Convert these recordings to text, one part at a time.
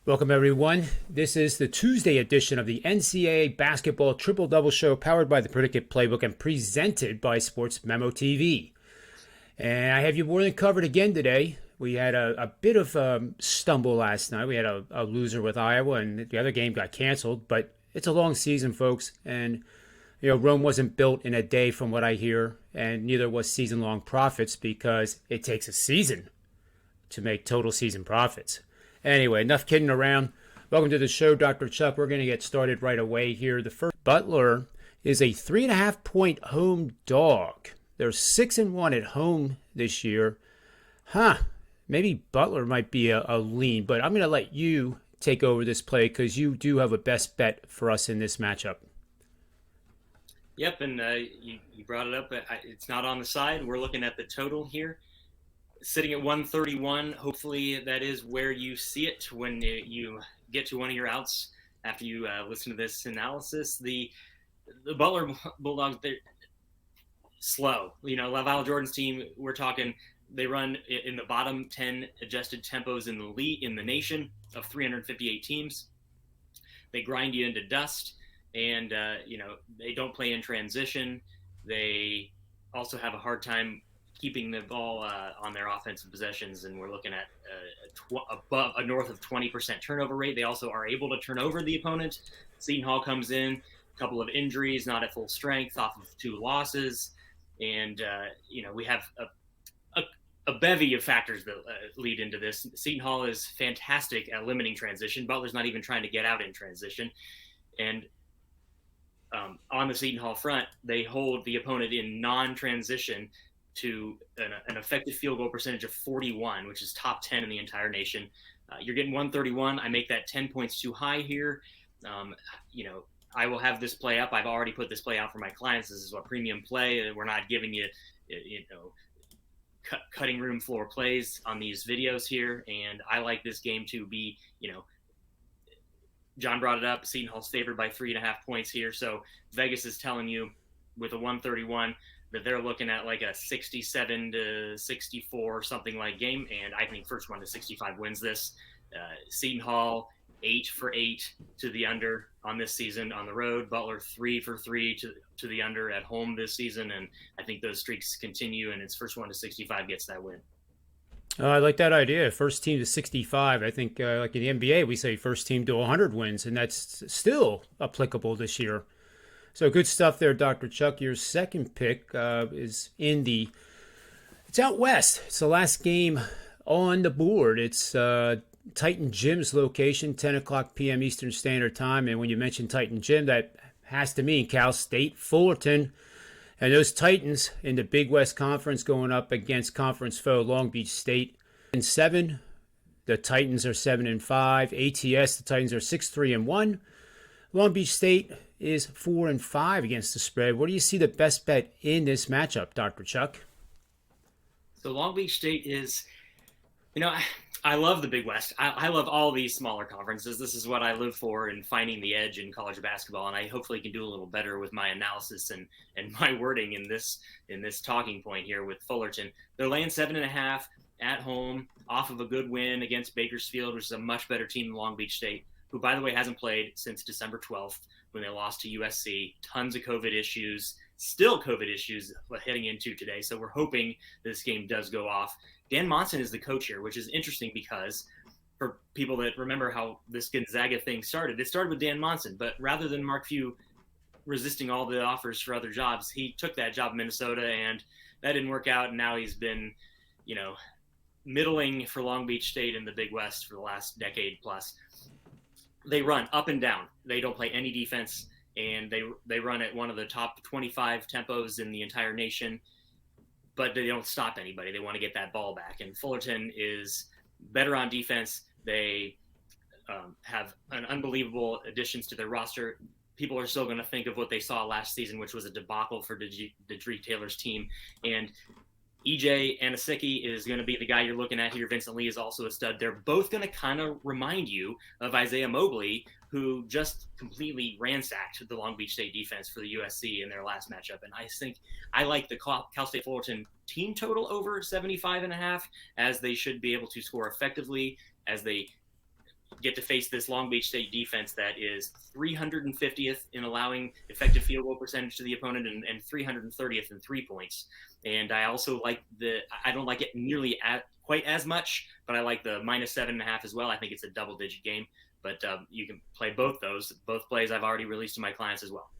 Welcome, everyone. This is the Tuesday edition of the NCAA Basketball Triple Double Show, powered by the Predicate Playbook and presented by SportsMemo TV. And I have you more than covered again today. We had a bit of a stumble last night. We had a loser with Iowa, and the other game got canceled. But it's a long season, folks. And, Rome wasn't built in a day from what I hear, and neither was season-long profits, because it takes a season to make total season profits. Anyway, enough kidding around. Welcome to the show, Dr. Chuck. We're going to get started right away here. The first, Butler is a 3.5-point home dog. They're 6-1 at home this year. Maybe Butler might be a lean, but I'm going to let you take over this play because you do have a best bet for us in this matchup. Yep, and you brought it up. It's not on the side. We're looking at the total here. Sitting at 131, hopefully that is where you see it when you get to one of your outs after you listen to this analysis. The Butler Bulldogs, they're slow. LaVall Jordan's team, we're talking, they run in the bottom 10 adjusted tempos in the league, in the nation of 358 teams. They grind you into dust, and they don't play in transition. They also have a hard time keeping the ball on their offensive possessions, and we're looking at above a north of 20% turnover rate. They also are able to turn over the opponent. Seton Hall comes in, a couple of injuries, not at full strength, off of 2 losses, and we have a bevy of factors that lead into this. Seton Hall is fantastic at limiting transition. Butler's not even trying to get out in transition, and on the Seton Hall front, they hold the opponent in non-transition to an effective field goal percentage of 41, which is top 10 in the entire nation. You're getting 131. I make that 10 points too high here. I will have this play up. I've already put this play out for my clients. This is a premium play. We're not giving you, cutting room floor plays on these videos here. And I like this game to be, John brought it up. Seton Hall's favored by 3.5 points here. So Vegas is telling you with a 131 that they're looking at like a 67 to 64 something like game, and I think first one to 65 wins this. Seton Hall 8 for 8 to the under on this season on the road. Butler 3 for 3 to the under at home this season, and I think those streaks continue, and it's first one to 65 gets that win. I like that idea. First team to 65. I think like in the NBA, we say first team to 100 wins, and that's still applicable this year. So good stuff there, Dr. Chuck. Your second pick is it's out west. It's the last game on the board. It's Titan Gym's location, 10 o'clock p.m. Eastern Standard Time. And when you mention Titan Gym, that has to mean Cal State Fullerton. And those Titans in the Big West Conference going up against conference foe Long Beach State. In 7, the Titans are 7-5. ATS, the Titans are 6-3-1. Long Beach State is 4-5 against the spread. What do you see the best bet in this matchup, Dr. Chuck? So Long Beach State is, I love the Big West. I love all these smaller conferences. This is what I live for in finding the edge in college basketball, and I hopefully can do a little better with my analysis and my wording in this talking point here with Fullerton. They're laying 7.5 at home off of a good win against Bakersfield, which is a much better team than Long Beach State, who, by the way, hasn't played since December 12th when they lost to USC. Tons of COVID issues, still COVID issues heading into today. So we're hoping this game does go off. Dan Monson is the coach here, which is interesting because for people that remember how this Gonzaga thing started, it started with Dan Monson. But rather than Mark Few resisting all the offers for other jobs, he took that job in Minnesota, and that didn't work out. And now he's been, middling for Long Beach State in the Big West for the last decade plus. They run up and down. They don't play any defense, and they run at one of the top 25 tempos in the entire nation, but they don't stop anybody. They want to get that ball back. And Fullerton is better on defense. They have an unbelievable additions to their roster. People are still going to think of what they saw last season, which was a debacle for Dedrick Taylor's team. And EJ Anasicki is going to be the guy you're looking at here. Vincent Lee is also a stud. They're both going to kind of remind you of Isaiah Mobley, who just completely ransacked the Long Beach State defense for the USC in their last matchup. And I think I like the Cal State Fullerton team total over 75.5, as they should be able to score effectively, as they get to face this Long Beach State defense that is 350th in allowing effective field goal percentage to the opponent and 330th in 3 points. And I also like I don't like it nearly quite as much, but I like the -7.5 as well. I think it's a double-digit game, but you can play both those. Both plays I've already released to my clients as well.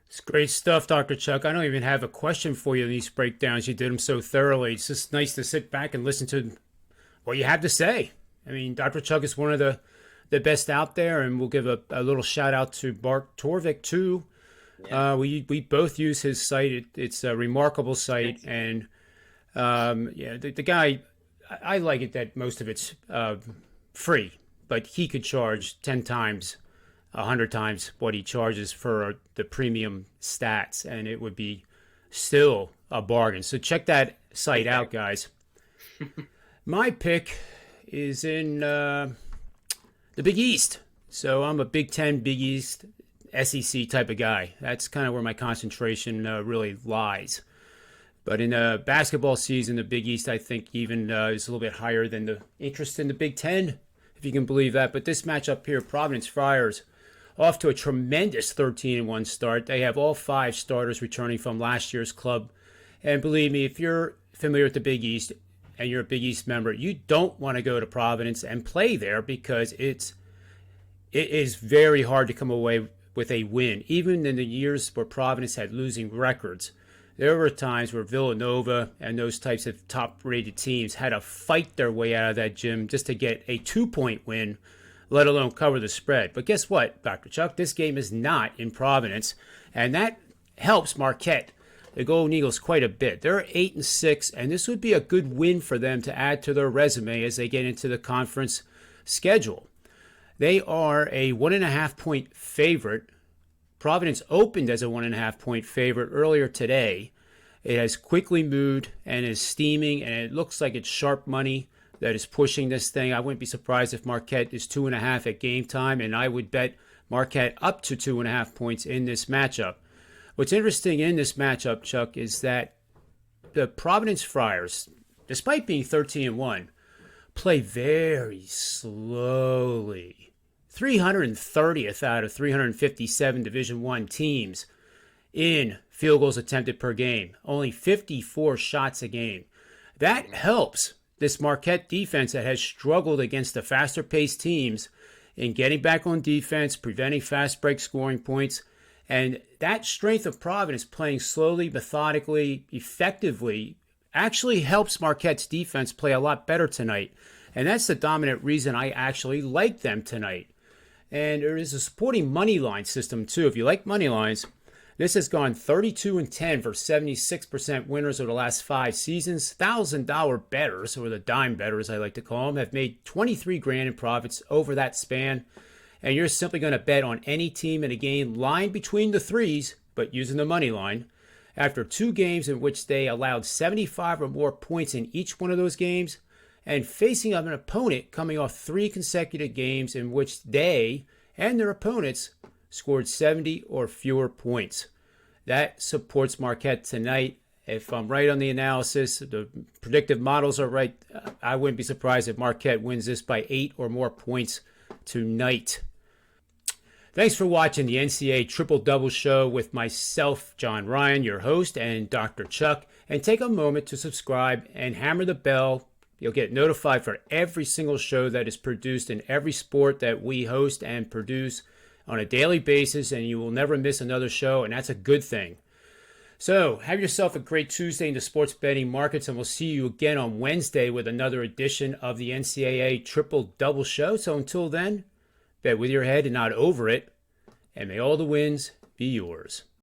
It's great stuff, Dr. Chuck. I don't even have a question for you in these breakdowns. You did them so thoroughly. It's just nice to sit back and listen to what you have to say. I mean, Dr. Chuck is one of the best out there, and we'll give a little shout out to Bart Torvik too. Yeah. We both use his site. It's a remarkable site, and the guy, I like it that most of it's free, but he could charge 10 times, 100 times what he charges for the premium stats, and it would be still a bargain. So check that site out, guys. My pick is in the Big East. So I'm a Big Ten, Big East, SEC type of guy. That's kind of where my concentration really lies. But in the basketball season, the Big East, I think, even is a little bit higher than the interest in the Big Ten, if you can believe that. But this matchup here, Providence Friars, off to a tremendous 13-1 start. They have all 5 starters returning from last year's club. And believe me, if you're familiar with the Big East and you're a Big East member, you don't want to go to Providence and play there because it is very hard to come away with a win. Even in the years where Providence had losing records, there were times where Villanova and those types of top-rated teams had to fight their way out of that gym just to get a 2-point win, let alone cover the spread. But guess what, Dr. Chuck? This game is not in Providence, and that helps Marquette, the Golden Eagles, quite a bit. They're 8-6, and this would be a good win for them to add to their resume as they get into the conference schedule. They are a 1.5-point favorite. Providence opened as a 1.5-point favorite earlier today. It has quickly moved and is steaming, and it looks like it's sharp money that is pushing this thing. I wouldn't be surprised if Marquette is 2.5 at game time, and I would bet Marquette up to 2.5 points in this matchup. What's interesting in this matchup, Chuck, is that the Providence Friars, despite being 13-1, play very slowly. 330th out of 357 Division I teams in field goals attempted per game. Only 54 shots a game. That helps this Marquette defense that has struggled against the faster-paced teams in getting back on defense, preventing fast break scoring points. And that strength of Providence playing slowly, methodically, effectively actually helps Marquette's defense play a lot better tonight. And that's the dominant reason I actually like them tonight. And there is a supporting money line system too. If you like money lines, this has gone 32-10 for 76% winners over the last 5 seasons. $1,000 bettors, or the dime bettors I like to call them, have made $23,000 in profits over that span. And you're simply going to bet on any team in a game line between the threes, but using the money line. After 2 games in which they allowed 75 or more points in each one of those games, and facing up an opponent coming off 3 consecutive games in which they and their opponents scored 70 or fewer points. That supports Marquette tonight. If I'm right on the analysis, the predictive models are right, I wouldn't be surprised if Marquette wins this by 8 or more points tonight. Thanks for watching the NCAA Triple Double Show with myself, John Ryan, your host, and Dr. Chuck. And take a moment to subscribe and hammer the bell. You'll get notified for every single show that is produced in every sport that we host and produce on a daily basis, and you will never miss another show, and that's a good thing. So have yourself a great Tuesday in the sports betting markets, and we'll see you again on Wednesday with another edition of the NCAA Triple Double Show. So until then, bet with your head and not over it, and may all the wins be yours.